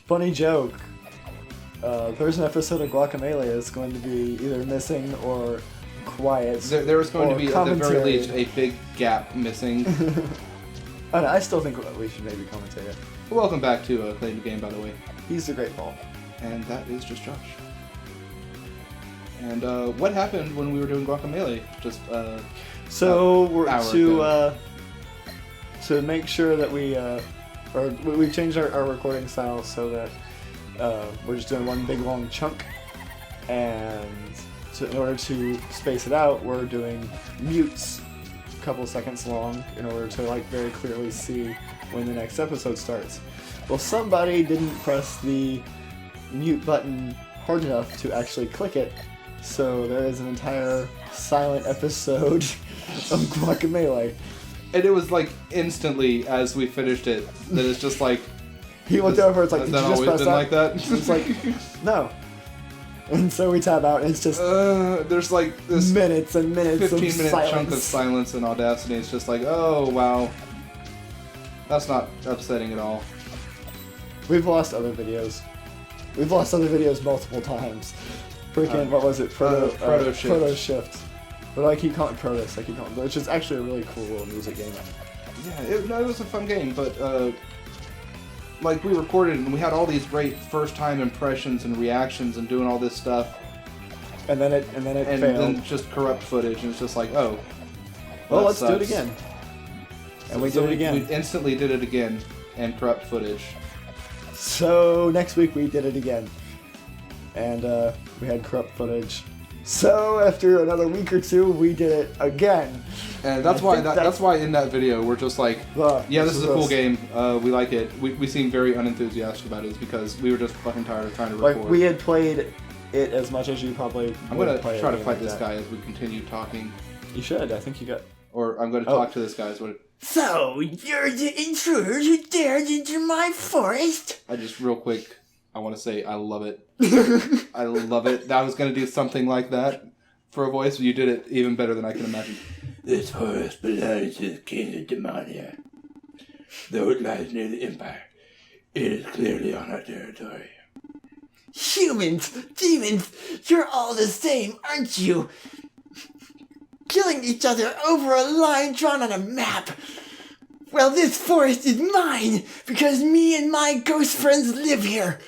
Funny joke. There's an episode of Guacamelee that's going to be either missing or quiet. There was going to be, commentary. at the very least, a big gap missing. I still think we should maybe commentate it. Welcome back to Claim the Game, by the way. He's the Great Ball. And that is just Josh. And what happened when we were doing Guacamelee? Just so we're to make sure that we've changed our recording style so that we're just doing one big long chunk, and in order to space it out, we're doing mutes a couple seconds long in order to like very clearly see when the next episode starts. Well, somebody didn't press the mute button hard enough to actually click it, so there is an entire silent episode of Guacamelee. And it was like instantly as we finished it that it's just like he looked over. It's like, did you just press that? Like that? It's like, no. And so we tab out, and it's just there's like this minutes and minutes 15-minute silence. chunk of silence in Audacity. It's just like, oh wow, that's not upsetting at all. We've lost other videos. We've lost other videos multiple times. Freaking, what was it? Proto Shift. Proto Shift. But I keep calling it Protus. I keep calling it, which is actually a really cool little music game. Yeah, it was a fun game, but like we recorded and we had all these great first-time impressions and reactions and doing all this stuff. And then it failed. And then just corrupt footage, and it's just like, oh. Well, let's do it again. And we did it again. We instantly did it again, and corrupt footage. So next week we did it again, and we had corrupt footage. So after another week or two, we did it again. And that's why in that video we're just like, yeah, this is a cool game. We like it. We seem very unenthusiastic about it, because we were just fucking tired of trying to record. Like, we had played it as much as you probably. I'm gonna try to fight this guy as we continue talking. You should. I think you got. Or I'm going to talk to this guy. So you're the intruders who dared enter my forest? I just real quick, I want to say I love it. I love it. I was going to do something like that for a voice, but you did it even better than I can imagine. This forest belongs to the king of Demonia. Though it lies near the Empire, it is clearly on our territory. Humans, demons, you're all the same, aren't you? Killing each other over a line drawn on a map. Well, this forest is mine, because me and my ghost friends live here.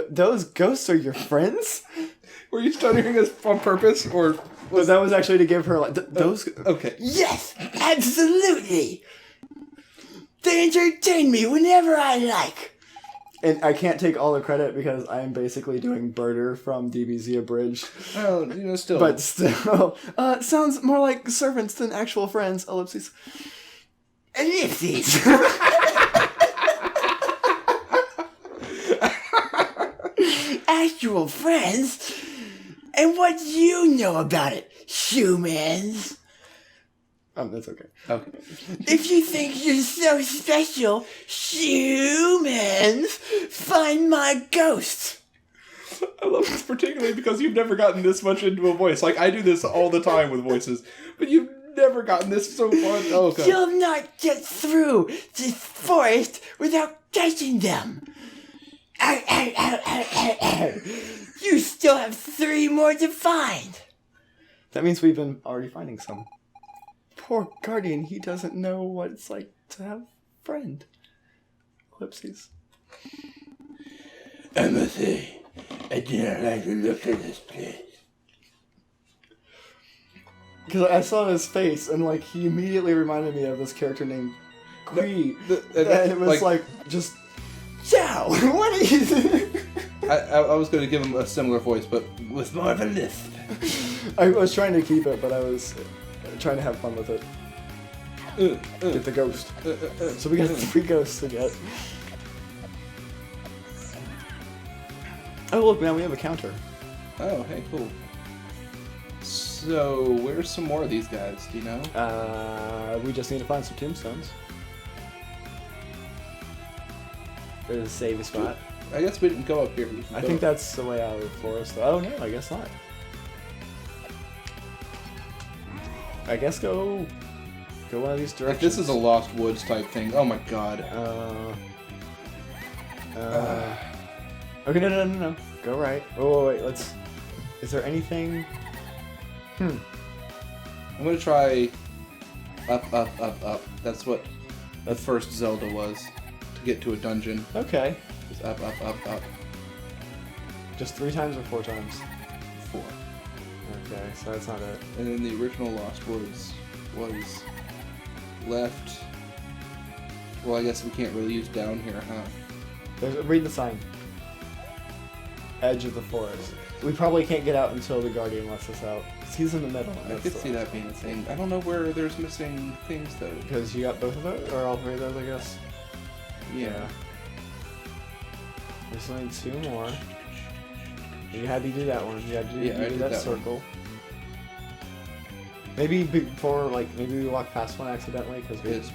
Those ghosts are your friends? Were you stuttering us on purpose, or that was actually to give her like those? Okay. Yes, absolutely. They entertain me whenever I like. And I can't take all the credit because I am basically doing Birder from DBZ Abridged. Oh, still. But still, sounds more like servants than actual friends. Ellipses. Ellipses. Actual friends? And what do you know about it, humans? That's okay. Okay. If you think you're so special, humans, find my ghost. I love this particularly because you've never gotten this much into a voice. Like, I do this all the time with voices, but you've never gotten this so far. Oh, okay. You'll not get through this forest without catching them. Ow, ow, ow, ow, ow, ow. You still have 3 more to find. That means we've been already finding some. Poor Guardian, he doesn't know what it's like to have a friend. Ellipses. Empathy. I do not like to look at this place. Because I saw his face, and like he immediately reminded me of this character named Quee. And it was like just, Ciao! What are you doing? I was going to give him a similar voice, but With more of a lisp. I was trying to keep it, but I was trying to have fun with it. Get the ghost. So we got 3 ghosts to get. Oh look, now we have a counter. Oh, hey, cool. So, where's some more of these guys? Do you know? We just need to find some tombstones. There's a save spot. I guess we didn't go up here. I think that's the way out of the forest. Oh no, I guess not. I guess go Go one of these directions. If this is a Lost Woods type thing, oh my god. Okay, no. Go right. Oh, wait, let's... Is there anything... I'm gonna try up. That's what the first Zelda was, to get to a dungeon. Okay. Just up. Just 3 times or 4 times? 4. Okay, so that's not it. And then the original Lost Woods was left. Well, I guess we can't really use down here, huh? Read the sign. Edge of the forest. We probably can't get out until the Guardian lets us out. He's in the middle. I could see that being a thing. I don't know where there's missing things, though. Because you got both of those? Or all 3 of those, I guess? Yeah. There's only 2 more. You had to do that one. You had to do that circle. Maybe before, maybe we walked past one accidentally because we didn't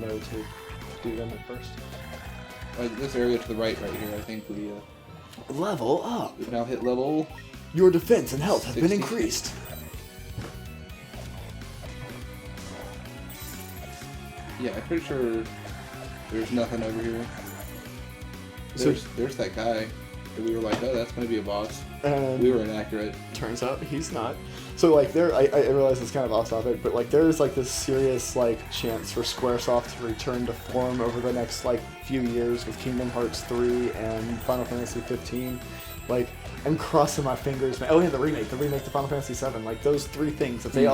know to do them at first. This area to the right here, I think we level up. We've now hit level. Your defense and health have 60. been increased. Yeah, I'm pretty sure there's nothing over here. There's that guy. We were like, oh, that's going to be a boss. And we were inaccurate. Turns out he's not. So I realize it's kind of off topic, but there's this serious chance for Squaresoft to return to form over the next few years with Kingdom Hearts 3 and Final Fantasy 15. I'm crossing my fingers, man. Oh, yeah, the remake to Final Fantasy 7. Those 3 things, if they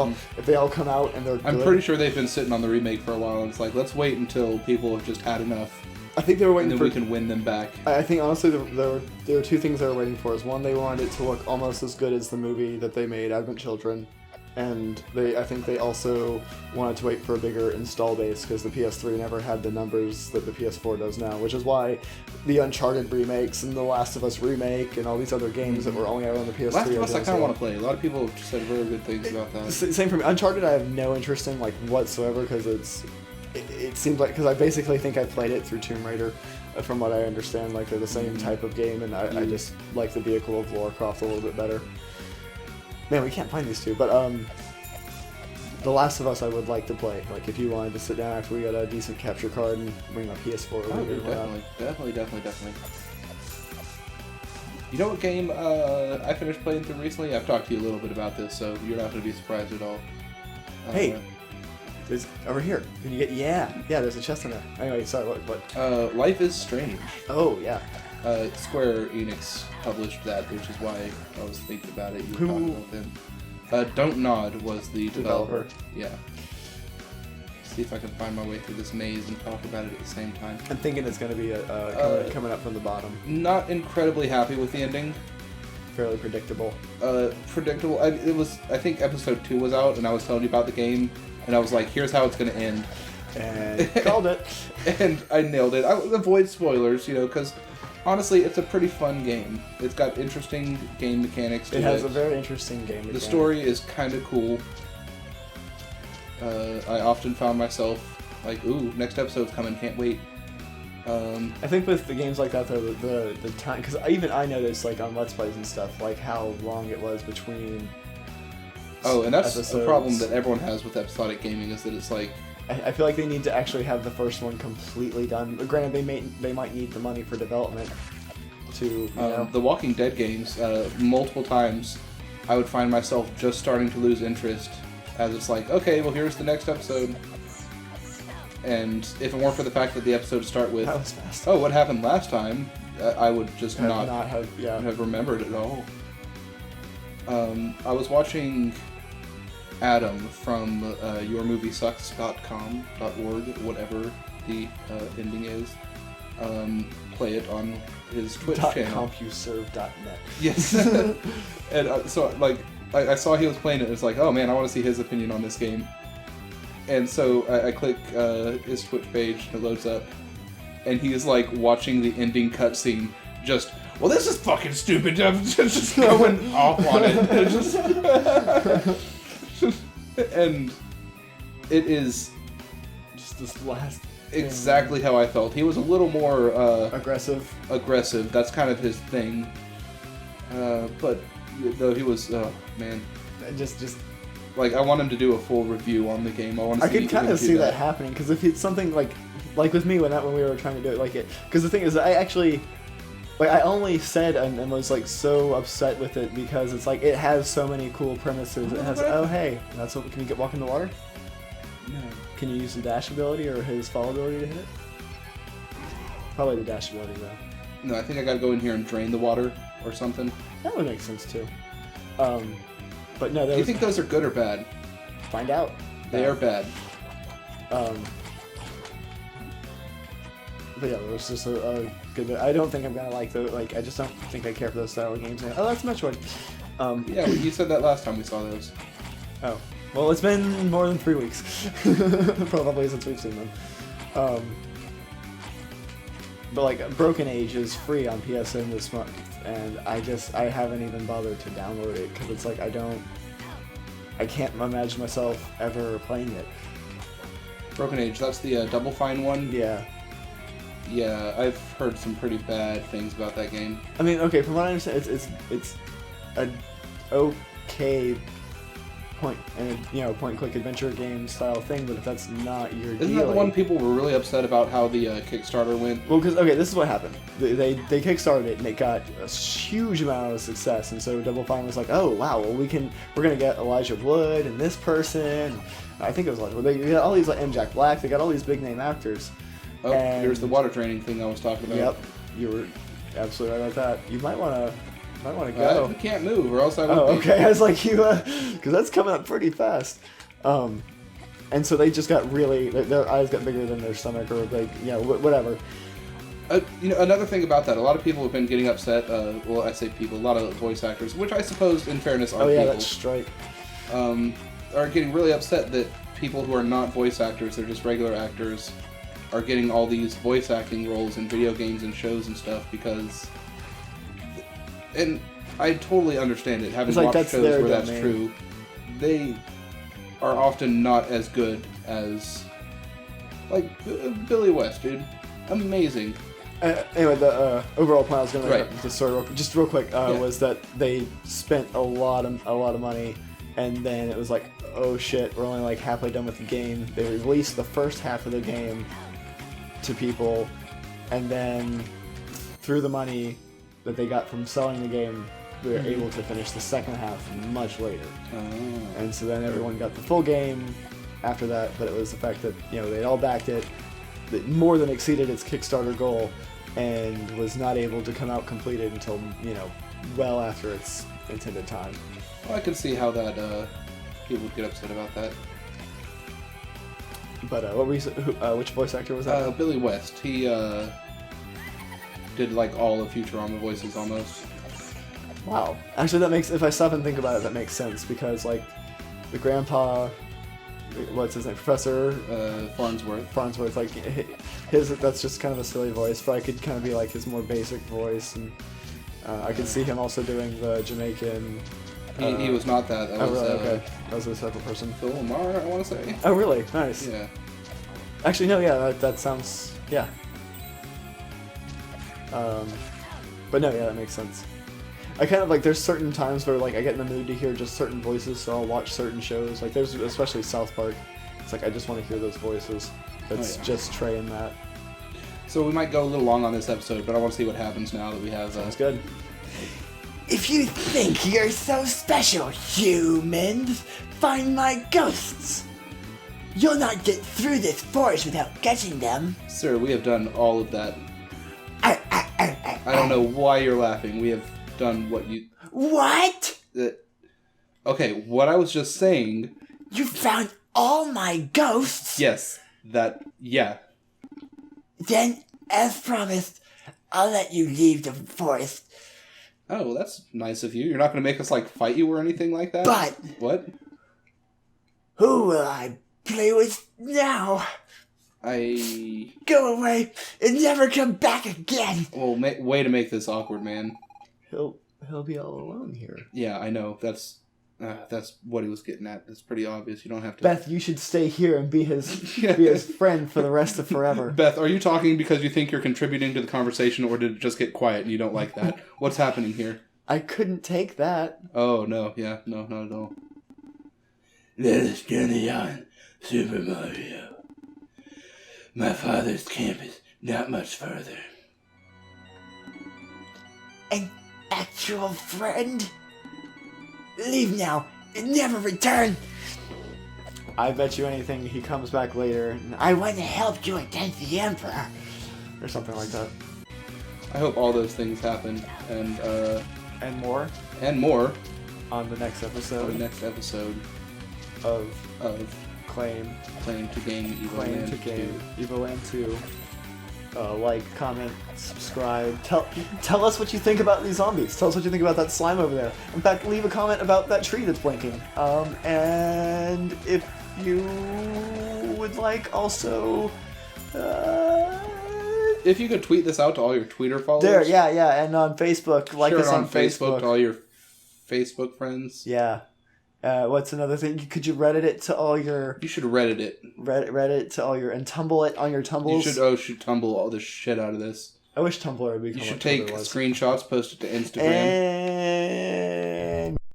all come out and they're good. I'm pretty sure they've been sitting on the remake for a while, and it's let's wait until people have just had enough. I think they were waiting and then we can win them back. I think honestly there were 2 things they were waiting for. One, they wanted it to look almost as good as the movie that they made, Advent Children, and I think they also wanted to wait for a bigger install base because the PS3 never had the numbers that the PS4 does now, which is why the Uncharted remakes and the Last of Us remake and all these other games that were only out on the PS3. Last of Us, I kind of want to play. A lot of people have said very good things about that. Same for me. Uncharted, I have no interest in whatsoever because it seems because I basically think I played it through Tomb Raider, from what I understand. They're the same type of game, and I just like the vehicle of Lara Croft a little bit better. Man, we can't find these 2, but The Last of Us I would like to play. If you wanted to sit down after we got a decent capture card and bring my PS4 over here. Definitely. You know what game I finished playing through recently? I've talked to you a little bit about this, so you're not going to be surprised at all. Hey! There's over here. Can you get? Yeah. There's a chest in there. Anyway, sorry. What? Life is Strange. Oh yeah. Square Enix published that, which is why I was thinking about it. You were talking about them. Don't Nod was the developer. Yeah. See if I can find my way through this maze and talk about it at the same time. I'm thinking it's going to be coming up from the bottom. Not incredibly happy with the ending. Fairly predictable. Predictable. I think episode 2 was out, and I was telling you about the game. And I was like, here's how it's going to end. And called it. And I nailed it. I would avoid spoilers, because honestly, it's a pretty fun game. It's got interesting game mechanics to it. It has a very interesting game mechanic. The story is kind of cool. I often found myself ooh, next episode's coming, can't wait. I think with the games like that, though, the time... Because even I noticed, on Let's Plays and stuff, how long it was between... Oh, and that's episodes. a problem that everyone has with episodic gaming, is that it's I feel like they need to actually have the first one completely done. Granted, they might need the money for development to, The Walking Dead games, multiple times, I would find myself just starting to lose interest, as it's okay, well, here's the next episode. And if it weren't for the fact that the episode would start with, that was fast. Oh, what happened last time, I would just not have remembered it at all. I was watching Adam from yourmoviesucks.com.org, whatever the ending is, play it on his Twitch channel. .compuserve.net. Yes. And so I saw he was playing it, and it's oh man, I want to see his opinion on this game. And so I click his Twitch page, and it loads up, and he is watching the ending cutscene, just... Well, this is fucking stupid. I'm just going off on it. And it is just this last exactly how I felt. He was a little more aggressive. That's kind of his thing. But though he was, oh man, just Like, I want him to do a full review on the game. I could kind of see that happening, because if it's something like with me when we were trying to do it, because the thing is, I actually, I only said and was like so upset with it because it's like it has so many cool premises. It has hey, that's what, can you walk in the water? No. Can you use the dash ability or his fall ability to hit it? Probably the dash ability though. No, I think I gotta go in here and drain the water or something. That would make sense too. But no, Do you think those are good or bad? Find out. They are bad. But yeah, it was just a good. I don't think I'm gonna like the I just don't think I care for those style of games. Oh, that's Metroid. Yeah, you said that last time we saw those. Oh, well, it's been more than 3 weeks, probably since we've seen them. But Broken Age is free on PSN this month, and I haven't even bothered to download it because it's like I can't imagine myself ever playing it. Broken Age, that's the Double Fine one? Yeah. Yeah, I've heard some pretty bad things about that game. I mean, okay, from what I understand, it's an okay point and click adventure game style thing, but if that's not your deal. Isn't that the one people were really upset about how the Kickstarter went? Well, because this is what happened. They kickstarted it and it got a huge amount of success, and so Double Fine was like, oh wow, well we're gonna get Elijah Wood and this person. I think it was they got all these M. Jack Black. They got all these big name actors. Oh, here's the water training thing I was talking about. Yep, you were absolutely right about that. You might want to go. I can't move, or else I would. Oh, okay. I was like, because that's coming up pretty fast. And so they just got their eyes got bigger than their stomach, or whatever. Another thing about that, a lot of people have been getting upset. Well, I say people, a lot of voice actors, which I suppose, in fairness, are people. That's strike. Are getting really upset that people who are not voice actors, they're just regular actors, are getting all these voice acting roles in video games and shows and stuff because. And I totally understand it, having watched shows where that's true. They are often not as good as, Billy West, dude. Amazing. Anyway, the overall plan I was going to just real quick was that they spent a lot of money, and then it was like, oh shit, we're only halfway done with the game. They released the first half of the game to people, and then through the money that they got from selling the game, we were able to finish the second half much later. Oh. And so then everyone got the full game after that, but it was the fact that, they all backed it, that more than exceeded its Kickstarter goal, and was not able to come out completed until, well after its intended time. Well, I can see how that, people would get upset about that. But which voice actor was that? Billy West. He, did all of Futurama voices almost. Wow. Actually, that makes, if I stop and think about it, that makes sense because the grandpa, what's his name, Professor Farnsworth, his that's just kind of a silly voice, but I could kind of be his more basic voice, and I could see him also doing the Jamaican. He was not that. That was really? Okay. That was a separate person. Phil Lamar, I want to say. Oh, really? Nice. Yeah. Actually, no. Yeah, that sounds. Yeah. But no, yeah, that makes sense. I kind of there's certain times where I get in the mood to hear just certain voices, so I'll watch certain shows. There's especially South Park. It's I just want to hear those voices. That's just Trey and Matt. So we might go a little long on this episode, but I want to see what happens now that we have. Sounds good. If you think you're so special, humans, find my ghosts. You'll not get through this forest without catching them. Sir, we have done all of that. I don't know why you're laughing. We have done what you... What? Okay, what I was just saying... You found all my ghosts? Yes, yeah. Then, as promised, I'll let you leave the forest. Oh, that's nice of you. You're not going to make us, fight you or anything like that? But... What? Who will I play with now? Go away and never come back again. Well, way to make this awkward, man. He'll be all alone here. Yeah, I know. That's what he was getting at. It's pretty obvious. You don't have to. Beth, you should stay here and be his friend for the rest of forever. Beth, are you talking because you think you're contributing to the conversation, or did it just get quiet and you don't like that? What's happening here? I couldn't take that. Oh no, yeah, no, not at all. Let us journey on, Super Mario. My father's camp is not much further. An actual friend? Leave now and never return. I bet you anything he comes back later and I want to help you against the Emperor. or something like that. I hope all those things happen And more and more on the next for the episode next episode of of Claim to Game Claim to Evoland Game Evoland 2. Like, comment, subscribe. Tell us what you think about these zombies. Tell us what you think about that slime over there. In fact, leave a comment about that tree that's blinking. And if you would like, also, If you could tweet this out to all your Twitter followers. there, yeah, and on Facebook, like share us it on Facebook. to all your Facebook friends. Yeah. What's another thing? Could you Reddit it to all your You should Reddit it. Reddit to all your and tumble it on your tumbles? You should tumble all the shit out of this. I wish Tumblr would become. You should what take Tumblr was. screenshots, post it to Instagram. And